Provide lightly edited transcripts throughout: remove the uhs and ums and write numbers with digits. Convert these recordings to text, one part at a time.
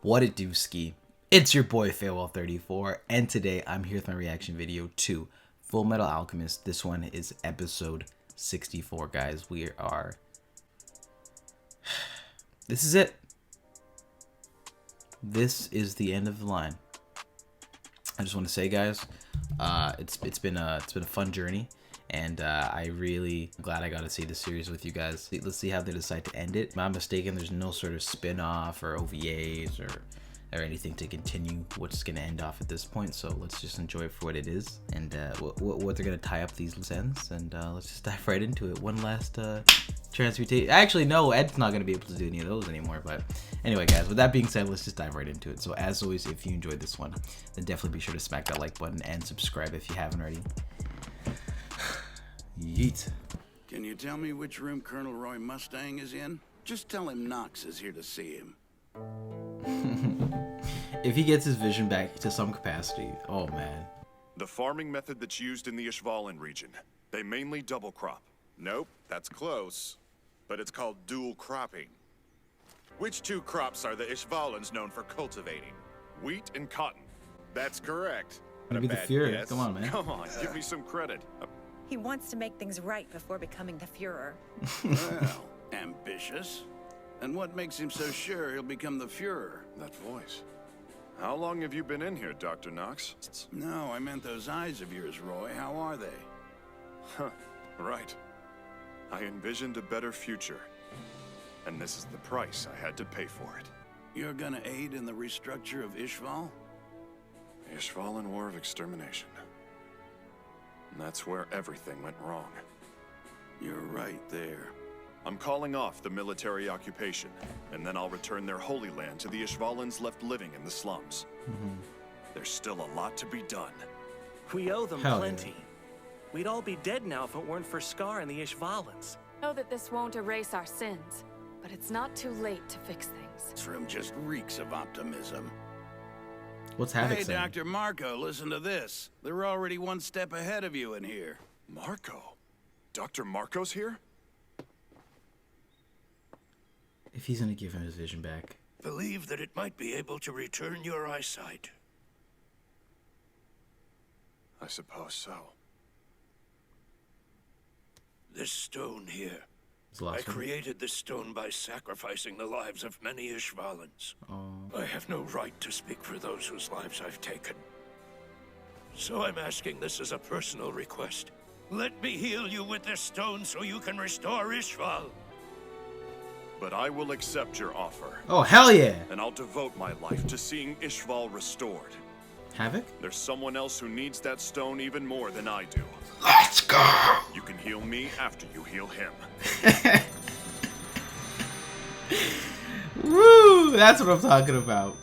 What it do, ski? It's your boy Farewell34, and today I'm here with my reaction video to Fullmetal Alchemist. This one is episode 64, guys. This is it. This is the end of the line. I just want to say, guys, it's been a fun journey, and I really glad I got to see the series with you guys. Let's see how they decide to end it. If I'm mistaken, there's no sort of spin-off or OVAs or anything to continue what's going to end off at this point, so let's just enjoy it for what it is, and what they're going to tie up these loose ends, and let's just dive right into it. One last transmutation. Actually, no, Ed's not going to be able to do any of those anymore, but anyway, guys, with that being said, let's just dive right into it. So as always, if you enjoyed this one, then definitely be sure to smack that like button and subscribe if you haven't already. Yeet. Can you tell me which room Colonel Roy Mustang is in? Just tell him Knox is here to see him. If he gets his vision back to some capacity, oh man. The farming method that's used in the Ishvalan region. They mainly double crop. Nope, that's close. But it's called dual cropping. Which two crops are the Ishvalans known for cultivating? Wheat and cotton. That's correct. Gonna be the Bad Fuhrer. guess. Come on, man. Come on, give me some credit. He wants to make things right before becoming the Fuhrer. Well, ambitious. And what makes him so sure he'll become the Fuhrer? That voice. How long have you been in here, Dr. Knox? No, I meant those eyes of yours, Roy. How are they? Huh, right. I envisioned a better future. And this is the price I had to pay for it. You're gonna aid in the restructure of Ishval? Ishvalan War of Extermination. And that's where everything went wrong. You're right there. I'm calling off the military occupation, and then I'll return their holy land to the Ishvalans left living in the slums. There's still a lot to be done. We owe them Hell plenty. yeah. We'd all be dead now if it weren't for Scar and the Ishvalans. Know that this won't erase our sins, but it's not too late to fix things. This room just reeks of optimism. What's Havoc Hey, saying? Dr. Marco, listen to this. They're already one step ahead of you in here. Marco? Dr. Marco's here? If he's gonna give him his vision back. Believe that it might be able to return your eyesight. I suppose so. This stone here. It's the I last one. created this stone by sacrificing the lives of many Ishvalans. Oh. I have no right to speak for those whose lives I've taken. So I'm asking this as a personal request. Let me heal you with this stone so you can restore Ishval. But I will accept your offer, Oh, hell yeah! and I'll devote my life to seeing Ishval restored. Havoc? There's someone else who needs that stone even more than I do. Let's go! You can heal me after you heal him. Woo! That's what I'm talking about.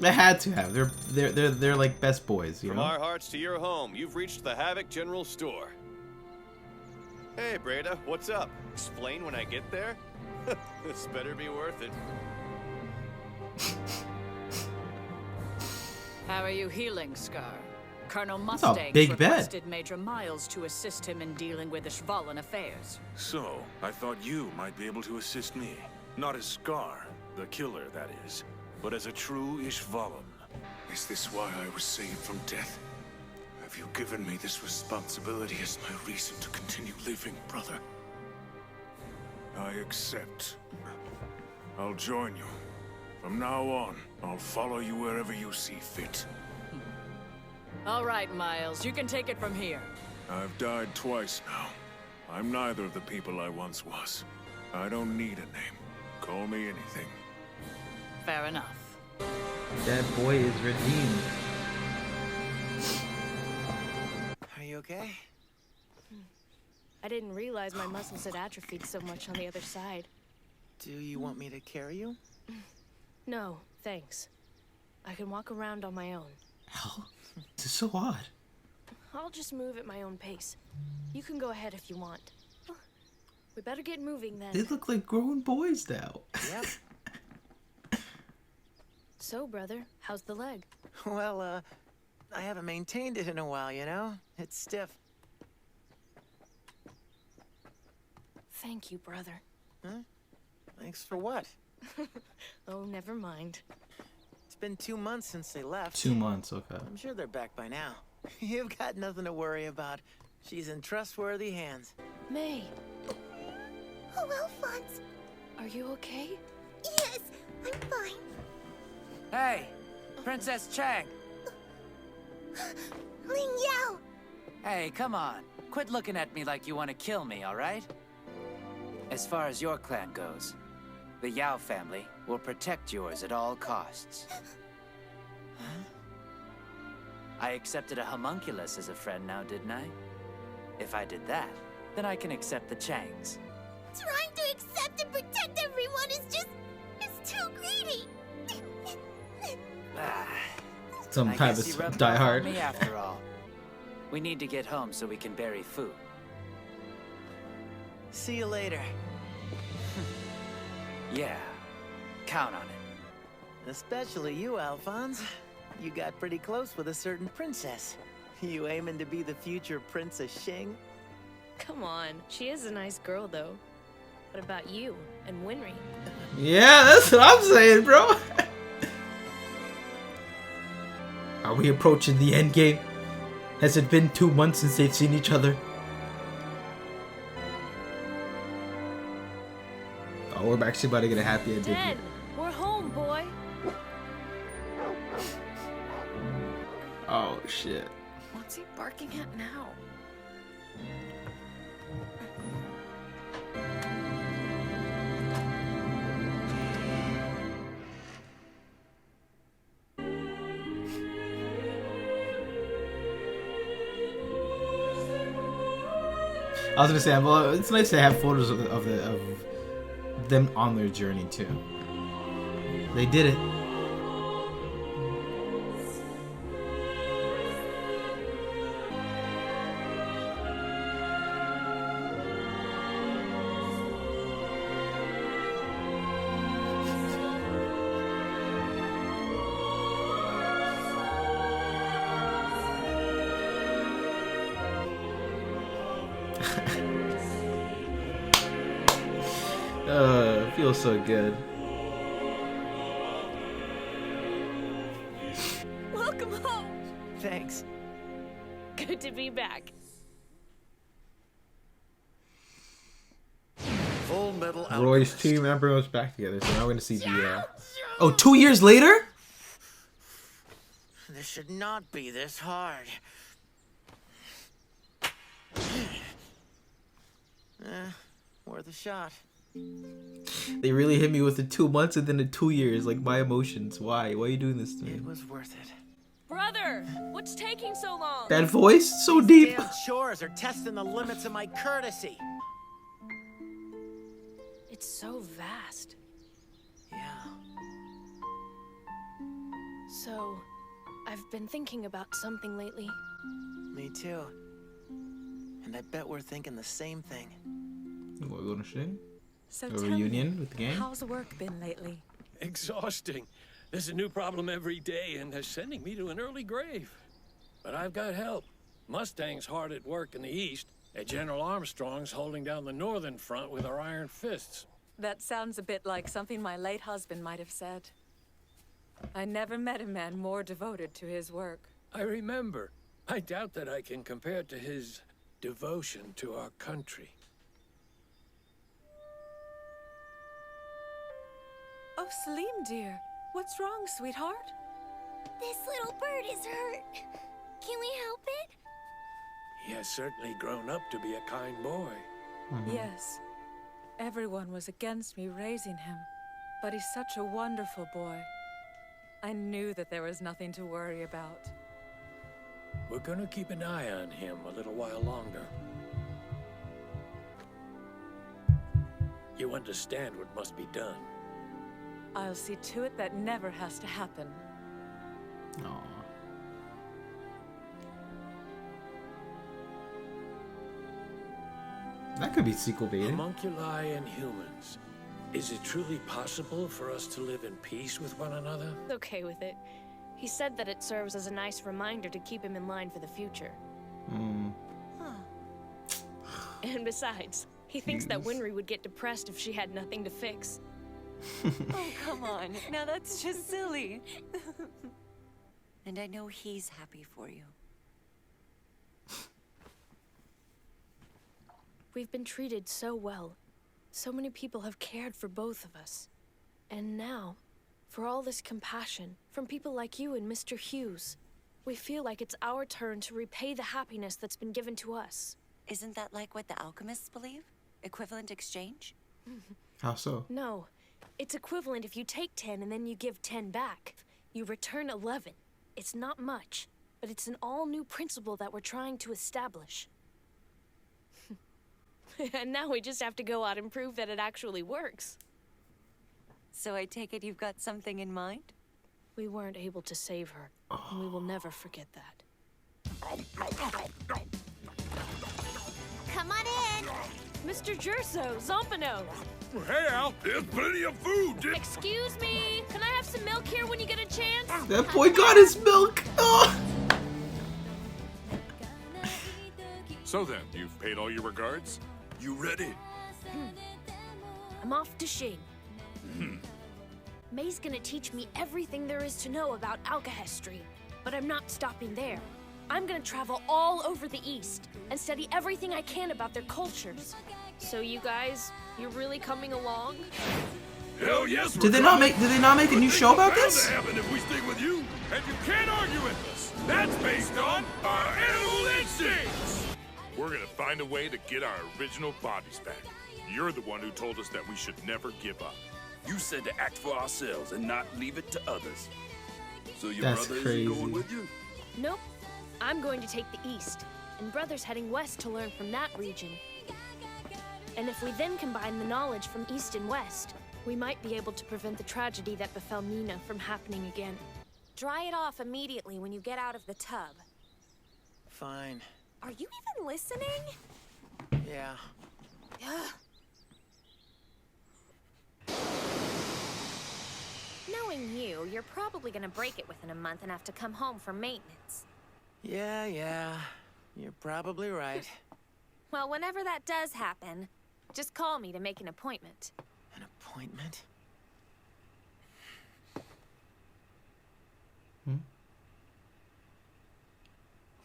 They had to have. They're like best boys, you From know? our hearts to your home, you've reached the Havoc General Store. Hey, Breda, what's up? Explain when I get there? This better be worth it. How are you healing, Scar? Colonel a Mustang big bet. requested Major Miles to assist him in dealing with Ishvalan affairs. So, I thought you might be able to assist me. Not as Scar, the killer, that is, but as a true Ishvalan. Is this why I was saved from death? Have you given me this responsibility as my reason to continue living, brother? I accept. I'll join you. From now on, I'll follow you wherever you see fit. All right, Miles, you can take it from here. I've died twice now. I'm neither of the people I once was. I don't need a name. Call me anything. Fair enough. That boy is redeemed. Are you okay? I didn't realize my muscles had atrophied so much on the other side. Do you want me to carry you? No, thanks. I can walk around on my own. Hell, this is so odd. I'll just move at my own pace. You can go ahead if you want. We better get moving then. They look like grown boys now. Yep. So, brother, how's the leg? Well, I haven't maintained it in a while, you know? It's stiff. Thank you, brother. Huh? Thanks for what? Oh, never mind. been 2 months since they left. 2 months, okay. I'm sure they're back by now. You've got nothing to worry about. She's in trustworthy hands. May, Oh, Alphonse. are you okay? Yes, I'm fine. Hey, Princess Chang. Ling Yao. Hey, come on. Quit looking at me like you want to kill me, all right? As far as your clan goes, the Yao family will protect yours at all costs. I accepted a homunculus as a friend now, didn't I? If I did that, then I can accept the Changs. Trying to accept and protect everyone is just... it's too greedy. Some I type guess you of rubbed die off hard. on me after all. We need to get home so we can bury Fu. See you later. Yeah, count on it. Especially you, Alphonse. You got pretty close with a certain princess. You aiming to be the future Princess Xing? Come on, she is a nice girl though. What about you and Winry? Yeah, that's what I'm saying, bro. Are we approaching the end game? Has it been 2 months since they've seen each other? Oh, we're actually about to get a happy ending. Den, we're home, boy. Oh shit. What's he barking at now? I was gonna say, well, it's nice to have photos of them on their journey too. They did it. Feels so good. Welcome home. Thanks. Good to be back. Fullmetal Roy's Alchemist. team, everyone was back together, so now we're gonna see the. Oh, 2 years later? This should not be this hard. Worth a shot. They really hit me with the 2 months and then the 2 years. Like, my emotions. Why? Why are you doing this to me? It was worth it. Brother, what's taking so long? That voice? So deep. Damn chores are testing the limits of my courtesy. It's so vast. Yeah. So, I've been thinking about something lately. Me too. And I bet we're thinking the same thing. What, going to Shing? So A tell reunion me, with the gang? how's work been lately? Exhausting. There's a new problem every day, and they're sending me to an early grave. But I've got help. Mustang's hard at work in the east, and General Armstrong's holding down the northern front with our iron fists. That sounds a bit like something my late husband might have said. I never met a man more devoted to his work. I remember. I doubt that I can compare it to his devotion to our country. Oh, Salim, dear. What's wrong, sweetheart? This little bird is hurt. Can we help it? He has certainly grown up to be a kind boy. Yes. Everyone was against me raising him, but he's such a wonderful boy. I knew that there was nothing to worry about. We're gonna keep an eye on him a little while longer. You understand what must be done. I'll see to it that never has to happen. Aww. That could be sequel baiting. Homunculi and humans. Is it truly possible for us to live in peace with one another? He's okay with it. He said that it serves as a nice reminder to keep him in line for the future. And besides, he thinks that Winry would get depressed if she had nothing to fix. Oh, come on. Now that's just silly. And I know he's happy for you. We've been treated so well. So many people have cared for both of us. And now, for all this compassion, from people like you and Mr. Hughes, we feel like it's our turn to repay the happiness that's been given to us. Isn't that like what the alchemists believe? Equivalent exchange? How so? No. It's equivalent if you take 10 and then you give 10 back. You return 11. It's not much, but it's an all-new principle that we're trying to establish. And now we just have to go out and prove that it actually works. So I take it you've got something in mind? We weren't able to save her, and we will never forget that. Come on in! Mr. Gerso, Zompano! Hey, Al, there's plenty of food. Excuse me! Can I have some milk here when you get a chance? That boy got his milk! Oh. So then, you've paid all your regards? You ready? I'm off to Shing. May's gonna teach me everything there is to know about alchemy, but I'm not stopping there. I'm gonna travel all over the East and study everything I can about their cultures. So you guys, you're really coming along? Hell yes. Did they not make a new show about this? Happen if we stick with you, and you can't argue with us. That's based on our animal instincts. We're gonna find a way to get our original bodies back. You're the one who told us that we should never give up. You said to act for ourselves and not leave it to others. So your That's brother crazy. isn't going with you? Nope. I'm going to take the East, and Brother's heading west to learn from that region. And if we then combine the knowledge from East and West, we might be able to prevent the tragedy that befell Nina from happening again. Dry it off immediately when you get out of the tub. Fine. Are you even listening? Yeah. Ugh. Knowing you, you're probably gonna break it within a month and have to come home for maintenance. Yeah. You're probably right. Well, whenever that does happen, just call me to make an appointment. An appointment?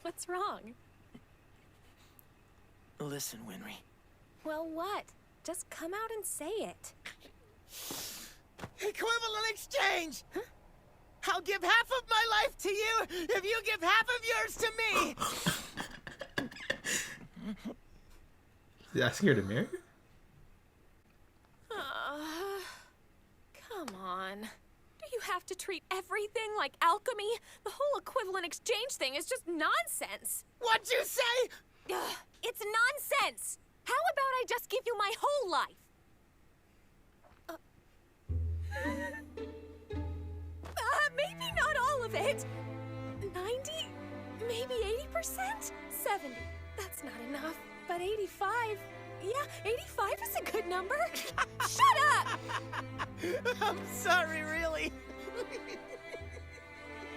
What's wrong? Listen, Winry. Well, what? Just come out and say it. Equivalent exchange! Huh? I'll give half of my life to you if you give half of yours to me! Is he asking her to marry? Come on. Do you have to treat everything like alchemy? The whole equivalent exchange thing is just nonsense. What'd you say? It's nonsense! How about I just give you my whole life? Maybe not all of it. 90? Maybe 80%? 70. That's not enough. But 85? Yeah, 85 is a good number. Shut up! I'm sorry, really.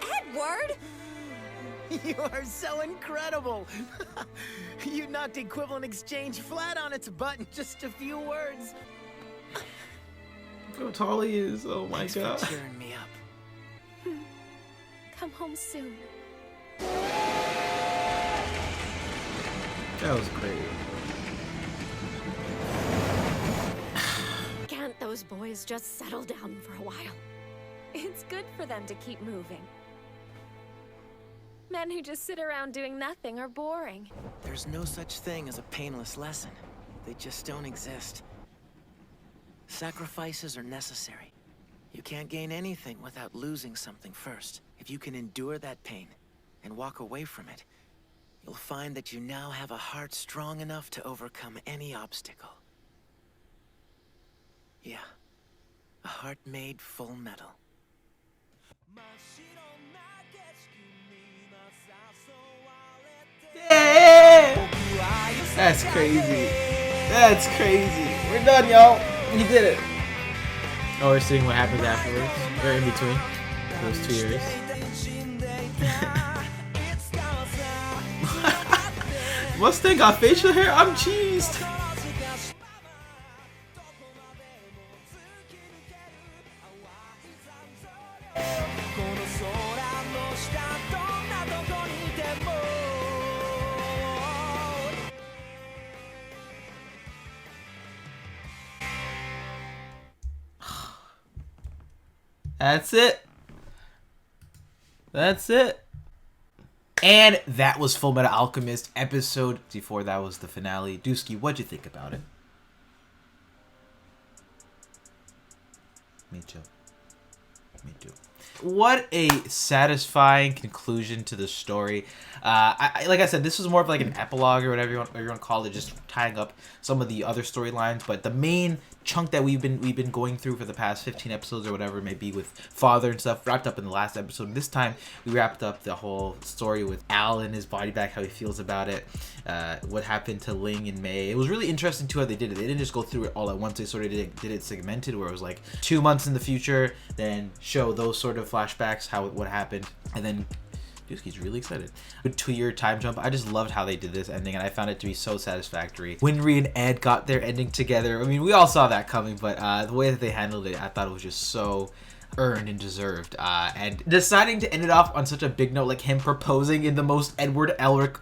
Edward! You are so incredible. You knocked equivalent exchange flat on its butt in just a few words. Look how tall he is. Oh my god. Thanks for cheering me up. Come home soon. That was great. Can't those boys just settle down for a while? It's good for them to keep moving. Men who just sit around doing nothing are boring. There's no such thing as a painless lesson. They just don't exist. Sacrifices are necessary. You can't gain anything without losing something first. If you can endure that pain and walk away from it, you'll find that you now have a heart strong enough to overcome any obstacle. Yeah, a heart made full metal. Yeah! That's crazy. That's crazy. We're done, y'all. We did it. Oh, we're seeing what happens afterwards. Or in between those 2 years. Mustang got facial hair? I'm cheesed. That's it. That's it. And that was Fullmetal Alchemist episode 54. That was the finale. Dusky, what'd you think about it? Me too. Me too. What a satisfying conclusion to the story. Like I said, this was more of like an epilogue or whatever you want to call it, just tying up some of the other storylines. But the main chunk that we've been going through for the past 15 episodes or whatever, maybe with Father and stuff, wrapped up in the last episode. This time we wrapped up the whole story with Al and his body back, how he feels about it, what happened to Ling and Mei. It was really interesting too how they did it. They didn't just go through it all at once. They sort of did it segmented, where it was like 2 months in the future, then show those sort of flashbacks, what happened, and then Dusky's really excited. A 2-year time jump. I just loved how they did this ending, and I found it to be so satisfactory. Winry and Ed got their ending together. I mean, we all saw that coming, but the way that they handled it, I thought it was just so earned and deserved. And deciding to end it off on such a big note, like him proposing in the most Edward Elric,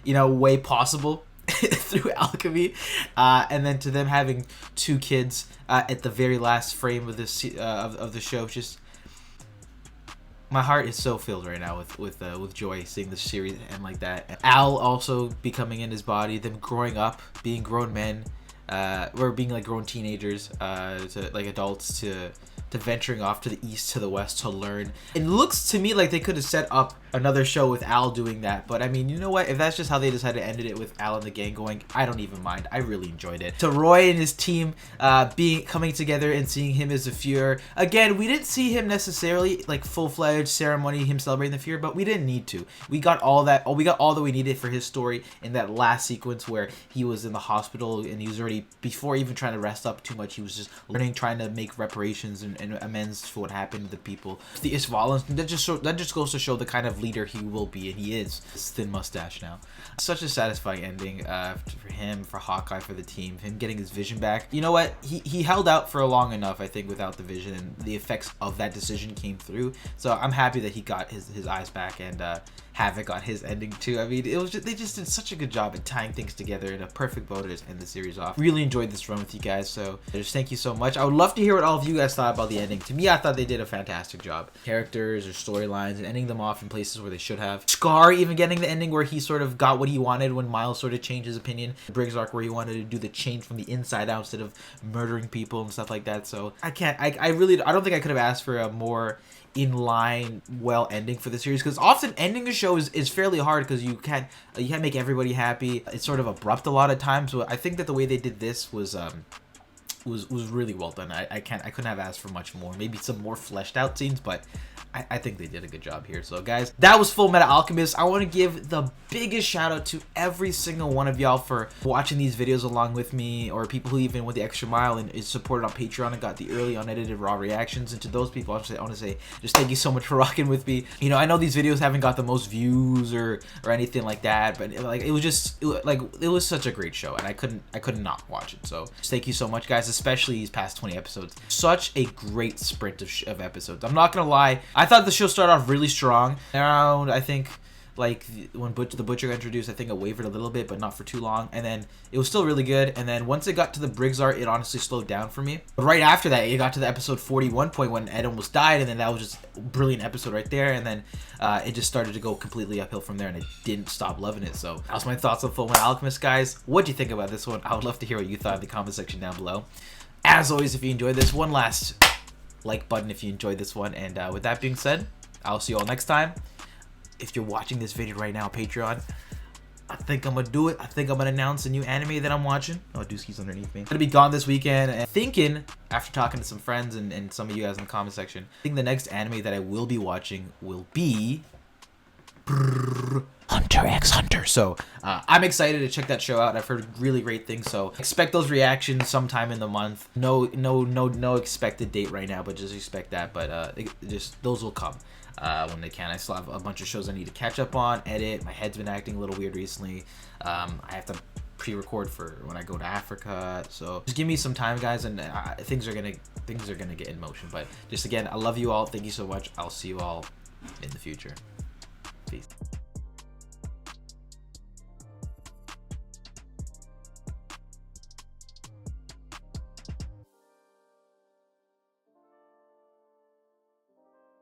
way possible through alchemy, and then to them having 2 kids at the very last frame of this of the show, just. My heart is so filled right now with joy seeing this series end like that. Al also becoming in his body, them growing up, being grown men, or being like grown teenagers, to like adults, to venturing off to the east, to the west to learn. It looks to me like they could have set up another show with Al doing that, but I mean, you know what? If that's just how they decided to end it with Al and the gang going, I don't even mind. I really enjoyed it. To Roy and his team coming together and seeing him as a Fuhrer. Again, we didn't see him necessarily like full-fledged ceremony, him celebrating the Fuhrer, but we didn't need to. We got all that. We got all that we needed for his story in that last sequence where he was in the hospital and he was already, before even trying to rest up too much, he was just learning, trying to make reparations and amends for what happened to the people. The Ishvalans, that just goes to show the kind of leader he will be, and he is. His thin mustache now. Such a satisfying ending for him, for Hawkeye, for the team, him getting his vision back. You know what? He held out for long enough, I think, without the vision, and the effects of that decision came through. So I'm happy that he got his eyes back, and Havoc got his ending too. I mean, it was they just did such a good job at tying things together in a perfect bow to just end the series off. Really enjoyed this run with you guys, so just thank you so much. I would love to hear what all of you guys thought about the ending. To me, I thought they did a fantastic job. Characters or storylines and ending them off in places where they should have. Scar even getting the ending where he sort of got what he wanted when Miles sort of changed his opinion. Briggs arc where he wanted to do the change from the inside out instead of murdering people and stuff like that. So I don't think I could have asked for a more in line well ending for the series, because often ending a show is fairly hard because you can't make everybody happy. It's sort of abrupt a lot of times. So I think that the way they did this was really well done. I couldn't have asked for much more. Maybe some more fleshed out scenes, but I think they did a good job here. So guys, that was Fullmetal Alchemist. I want to give the biggest shout out to every single one of y'all for watching these videos along with me, or people who even went the extra mile and is supported on Patreon and got the early unedited raw reactions. And to those people, I want to say just thank you so much for rocking with me. I know these videos haven't got the most views or anything like that, but it was such a great show, and I couldn't not watch it. So just thank you so much, guys, especially these past 20 episodes. Such a great sprint of episodes. I'm not gonna lie, I thought the show started off really strong. Around, I think, like when the Butcher got introduced, I think it wavered a little bit, but not for too long. And then it was still really good. And then once it got to the Briggs art, it honestly slowed down for me. But right after that, it got to the episode 41 point when Ed almost died, and then that was just a brilliant episode right there. And then it just started to go completely uphill from there, and I didn't stop loving it. So that was my thoughts on Fullmetal Alchemist, guys. What do you think about this one? I would love to hear what you thought in the comment section down below. As always, if you enjoyed this, one last like button if you enjoyed this one. And with that being said, I'll see you all next time. If you're watching this video right now, Patreon, I think I'm gonna do it. I think I'm gonna announce a new anime that I'm watching. Oh, Dusky's underneath me. I'm gonna be gone this weekend, and thinking, after talking to some friends and some of you guys in the comment section, I think the next anime that I will be watching will be Hunter x Hunter. So I'm excited to check that show out. I've heard really great things, so expect those reactions sometime in the month. No expected date right now, but just expect that. But just those will come when they can. I still have a bunch of shows I need to catch up on, edit. My head's been acting a little weird recently. I have to pre-record for when I go to Africa, so just give me some time, guys, and things are gonna get in motion. But just again, I love you all. Thank you so much. I'll see you all in the future.